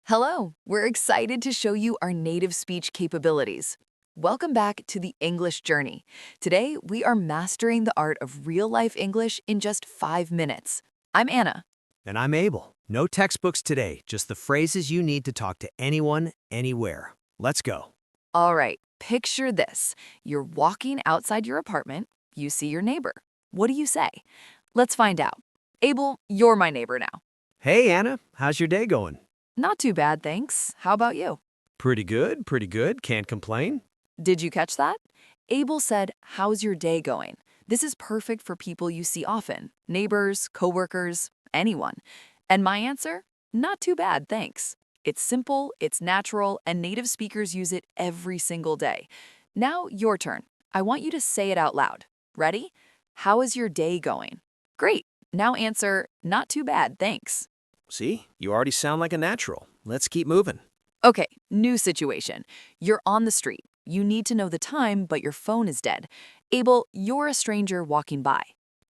Hello, we're excited to show you our native speech capabilities. Welcome back to the English journey. Today, we are mastering the art of real-life English in just 5 minutes. I'm Anna. And I'm Abel. No textbooks today, just the phrases you need to talk to anyone, anywhere. Let's go. All right, picture this. You're walking outside your apartment. You see your neighbor. What do you say? Let's find out. Abel, you're my neighbor now. Hey, Anna, how's your day going? Not too bad, thanks. How about you? Pretty good. Can't complain. Did you catch that? Abel said, "How's your day going?" This is perfect for people you see often, neighbors, coworkers, anyone. And my answer? Not too bad, thanks. It's simple, it's natural, and native speakers use it every single day. Now, your turn. I want you to say it out loud. Ready? How is your day going? Great. Now answer, not too bad, thanks. See, you already sound like a natural. Let's keep moving. Okay, new situation. You're on the street. You need to know the time, but your phone is dead. Abel, you're a stranger walking by.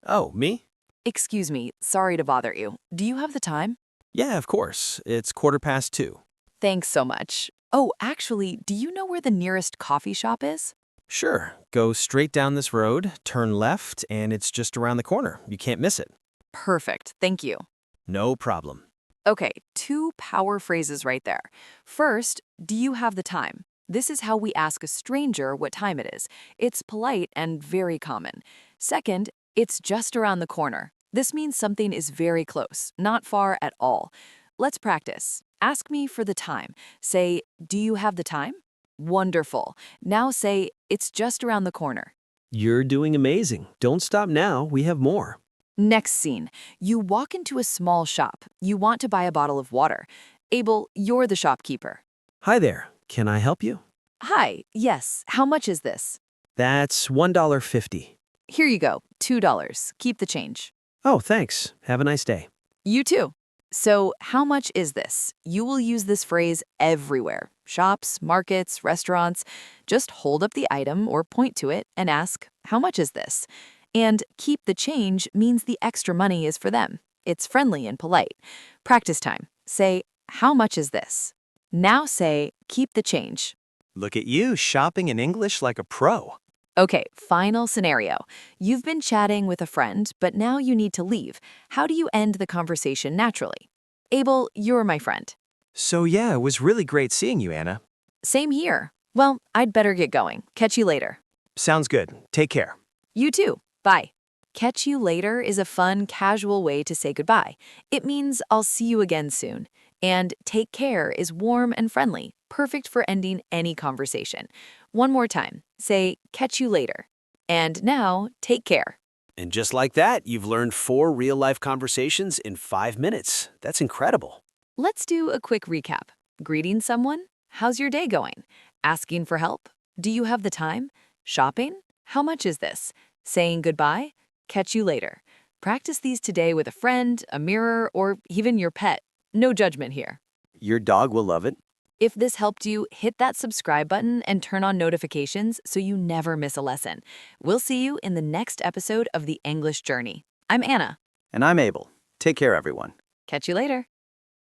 Oh, me? Excuse me, sorry to bother you. Do you have the time? Yeah, of course. It's 2:15. Thanks so much. Oh, actually, do you know where the nearest coffee shop is? Sure, go straight down this road, turn left, and it's just around the corner. You can't miss it. Perfect, thank you. No problem. Okay, 2 power phrases right there. First, do you have the time? This is how we ask a stranger what time it is. It's polite and very common. Second, it's just around the corner. This means something is very close, not far at all. Let's practice. Ask me for the time. Say, do you have the time? Wonderful. Now say, it's just around the corner. You're doing amazing. Don't stop now. We have more. Next scene. You walk into a small shop. You want to buy a bottle of water. Abel, you're the shopkeeper. Hi there. Can I help you? Hi, yes, how much is this? That's $1.50. Here you go, $2. Keep the change. Oh, thanks. Have a nice day. You too. So, how much is this? You will use this phrase everywhere. Shops, markets, restaurants. Just hold up the item or point to it and ask, how much is this? And keep the change means the extra money is for them. It's friendly and polite. Practice time. Say, how much is this? Now say, keep the change. Look at you, shopping in English like a pro. Okay, final scenario. You've been chatting with a friend, but now you need to leave. How do you end the conversation naturally? Abel, you're my friend. So yeah, it was really great seeing you, Anna. Same here. Well, I'd better get going. Catch you later. Sounds good. Take care. You too. Bye. Catch you later is a fun, casual way to say goodbye. It means I'll see you again soon. And take care is warm and friendly, perfect for ending any conversation. One more time. Say, catch you later. And now, take care. And just like that, you've learned 4 real-life conversations in 5 minutes. That's incredible. Let's do a quick recap. Greeting someone? How's your day going? Asking for help? Do you have the time? Shopping? How much is this? Saying goodbye? Catch you later. Practice these today with a friend, a mirror, or even your pet. No judgment here. Your dog will love it. If this helped you, hit that subscribe button and turn on notifications so you never miss a lesson. We'll see you in the next episode of The English Journey. I'm Anna. And I'm Abel. Take care, everyone. Catch you later.